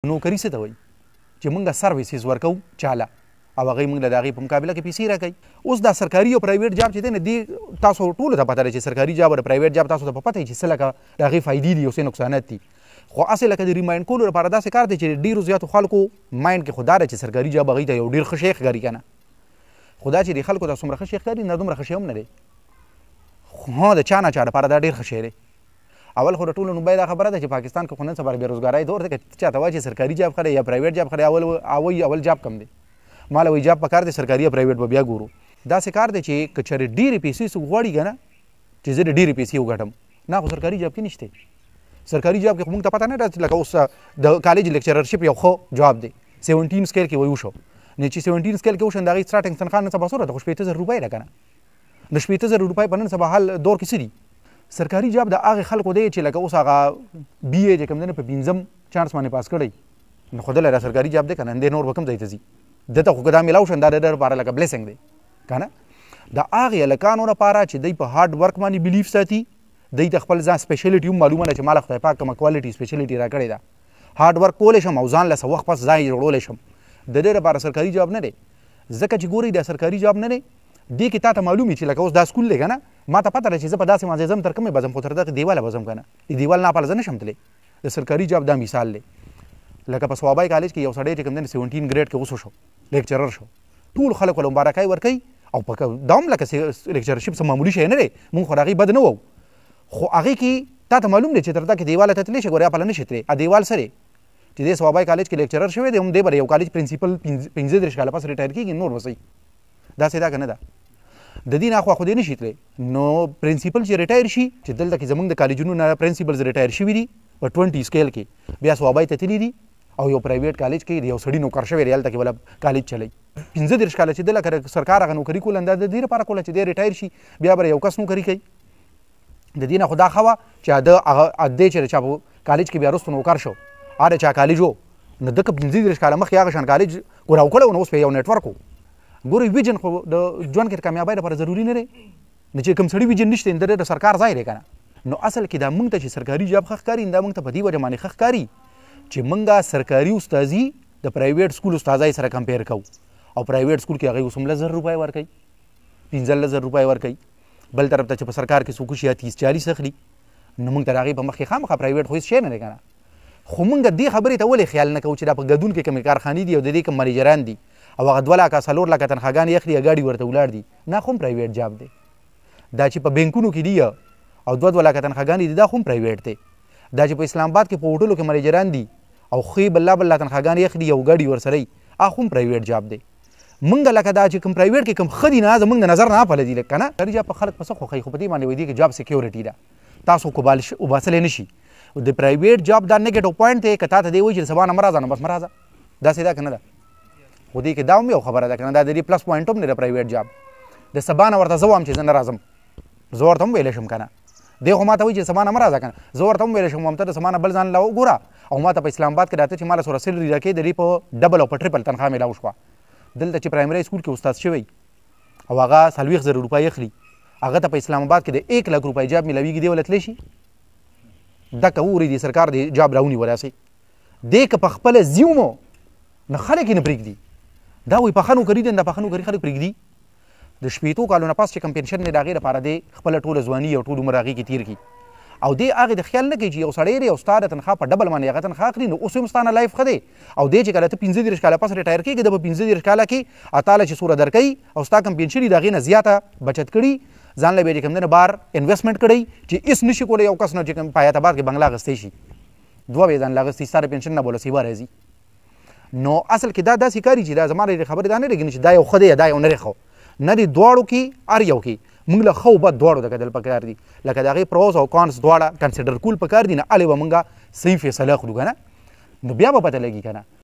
نوکري څه ته وایي چې موږ سرویسز ورکوو چاله او هغوی موږ له د هغې په مقابله کې پیسې راکوي. اوس دا سرکاري او پرایویټ جاب چې دی نه دې تاسو ټولو ته پته ده چې سرکاري جاب او د پرایویټ جاب تاسو ته په پته وي چې څه لکه د هغې فایدې دي او څه نقصانات دي. خو هسې لکه د ریمایند کولو لپاره داسې کار دی چې ډېرو زیاتو خلکو مایند کې خو دا ده چې سرکاري جاب هغوی ته یو ډېر ښه شی ښکاري که نه. خو دا چې د خلکو ته څومره ښه شی ښکاري نه دومره ښه شی هم نه دی. خو د چا نه چا دپاره دا ډېر ښه شی دی. اول خو د ټولو لومړی دا خبره ده چې پاکستان کې خو نن سبا بېروزګارۍ دور دی که چاته وایي چې سرکاري جاب ښه دی یا پرایویټ جاب ښه دی اول جاب کم دی. ما له وایي جاب پکار دی سرکاري یا پرایویټ به بیا ګورو. داسې کار دی چې که چېرې ډېرې پیسې څوک غواړي که نه چې زه د ډېرې پیسې وګټم نه خو سرکاري جاب کې نشته. سرکاري جاب کې خو موږ ته پته نه ده لکه اوس د کالج لیکچررشپ یو ښه جاب دی 17 سکیل کې وایي وشو نه چې 17 سکیل کې وشو د هغې سټارټنګ تنخوا نن سبا څومره ده خو 80,000 روپۍ ده که نه. د 80,000 روپۍ په نن سبا حال دور کې څه دي. سرکاري جاب د هغې خلکو دی چې لکه اوس هغه بي اے چې کوم دی نه په 5م چانس باندې پاس کړی نو خو دله سرکاري جاب دی که نه دی نور به کوم ځای ته ځي دته خو که دا میلاو شن دا د ده لپاره لکه بلیسنګ دی که نه. د هغې هلکانو لپاره چې دی په هارډ ورک باندې بلیف ساتي دی ته خپل ځان سپیشلیټي هم معلومه ده چې ما له خدای پاک کومه کوالټي سپیشلیټي را کړې ده هارډ ورک کولی شم او ځان له څه وخت پس ځان یې جوړولی شم. د دې لپاره سرکاري جاب نه دی ځکه چې ګورئ دا سرکاري جاب نه دی دې کې تا ته معلوم وي چې لکه اوس دا سکول دی که نه ما ته پته ده چې زه په داسې مانځې ځم تر کومې به ځم خو تر دغه دیواله به ځم که نه د دیوال نه پله زه نشم تللی. د سرکاري جاب دا مثال دی لکه په صوابی کالج کې یو سړی چې کوم دی 17 ګریډ کې اوس شو لیکچرر شو ټول خلک له مبارکۍ ورکوي او دا هم لکه لیکچررشپ څه معمولي شی نه دی مونږ خو د هغې بد نه وو خو هغې کې تا ته معلوم دی چې تر دا کې دیواله ته تللی شي ګورې پله نه شي تللی دیوال څه دی چې دی صوابی کالج کې لیکچرر شوی دی هم دی به یو کالج پرنسپل 15 کاله پس ریټایر کېږي نور به صحیح داسې دا که نه ده د دې نه خوا خو دی نه شي تللی نو پرنسپل چې ریټایر شي چې دلته کې زموږ د کالجونو نه پرنسپلز ریټایر شوي دي په 20 سکیل کې بیا صوابی ته تللي دي او یو پرایویټ کالج کې د یو سړي نوکر شوی دی هلته کې بله کالج چلی 15 کاله چې دله که سرکار هغه نوکري کوله دا د دې لپاره کوله چې دی ریټایر شي بیا به یو کس نوکري کوي. د دې نه خو دا ښه وه چې دی چې چا په کالج کې بیا وروسته نوکر شو هر چا کالج و نو ده که 15 کاله مخکې هغه شان کالج کوراو کړی و نو اوس په یو نیټورک و. ګورئ ویژن خو د ژوند کې د کامیابۍ لپاره ضروري نه دی نو چې کوم سړي ویژن نشته د د سرکار ځای دی که نه. نو اصل کې دا موږ ته چې سرکاري جاب ښه ښکاري دا موږ ته په دې وجه باندې ښه ښکاري چې موږ سرکاري استاذي د پرایویټ سکول استاذۍ سره کمپیر کوو او پرایویټ سکول کې هغوی اوس 15,000 روپۍ ورکوي 15,000 روپۍ ورکوي بل طرف ته چې په سرکار کې څوک شي 30-40 اخلي نو موږ ته د هغې په مخ کې خامخا پرایویټ خو هېڅ شی نه دی که نه. خو موږ دې خبرې ته ولې خیال نه کوو چې دا په ګدون کې کومې کارخانې دي او د دې کوم منیجران دي او هغه 2 لکه 4 لکه تنخواګانې اخلي یا ګاډي ورته ولاړ دي نه خو هم پرایویټ جاب دی. دا چې په بینکونو کې دي او 2 لکه تنخواګانې دي دا خو هم پرایویټ دی. دا چې په اسلام آباد کې په هوټلو کې منیجران دي او ښې بله تنخواګانې اخلي او ګاډي ورسره وي هغه هم پرایویټ جاب دی. موږ لکه دا چې کوم پرایویټ کې کوم ښه دي نه زموږ د نظر نه پله دي که نه سرکاري جاب په خلک په څه خوښوي خو په دې باندې وایي دي کې جاب سیکیورټي ده تاسو وباسلی نه شي. د پرایویټ جاب دا نیګیټیو پوینټ دی که تا ته دی وایي چې سبا نه مه راځه نو بس مه راځه داسې ده که نه ده. خو دې کې دا هم یو خبره ده که نه دا د دې پلس پوینټ هم دی د پرایویټ جاب د سبا نه ورته زه وایم چې زه نه راځم زه ورته هم ویلی شم که نه دی خو ما ته وایي چې سبا نه مه راځه که نه زه ورته هم ویلی شم وایم ته د سبا نه بل ځان له وګوره او ما ته په اسلام آباد کې راته چې ما له 100 سیلري راکوي د دې په ډبل او په ټریپل تنخوا میلاو شوه. دلته چې پرایمري سکول کې استاد شوی او هغه 40,000 روپۍ اخلي هغه ته په اسلام آباد کې د 1 لک روپۍ جاب میلاویږي دی وله تلی شي دکه ووري د سرکار د جاب راونیولی هسې دی که په خپله ځي مو نو خلک یې نه پرېږدي دا وایي پخه نوکري دی دا پخه نوکري خلک پرېږدي. د 18 کالو نه پس چې کوم پنشن دی د هغې لپاره دی خپله ټوله ځواني او ټول عمر هغې کې تېر کړي او دی هغې د خیال نه کوي چې یو سړی دی او ستا د تنخوا په ډبل باندې هغه تنخوا اخلي نو اوس هم ستا نه لایف ښه دی او دی چې کله ته 15 کاله پس ریټایر کېږي د به 15 کاله کې تاله چې سوره درکوي او ستا کوم پنشن د هغې نه زیاته بچت کړي ځان له بیا چې کوم دی نه بار انویسټمنټ کړی چې هېڅ نشي کولی یو کس نه چې کوم په حیات آباد کې بنګله اخیستی شي 2 به یې ځان له اخیستي ستا د پنشن نه به له سیوا راځي. نو اصل کې دا داسې کاري چې دا زما د خبرې دا نه لګي چې دا یو ښه دی یا دا یو نه دی ښه نه دی دواړو کې هر یو کې موږ له ښه او بد دواړو ته کتل پکار دي لکه د هغې پروز او کانس دواړه کنسیډر کول پکار دي نه هلې به موږ صحیح فیصله اخلو که نه نو بیا به پته لګي که نه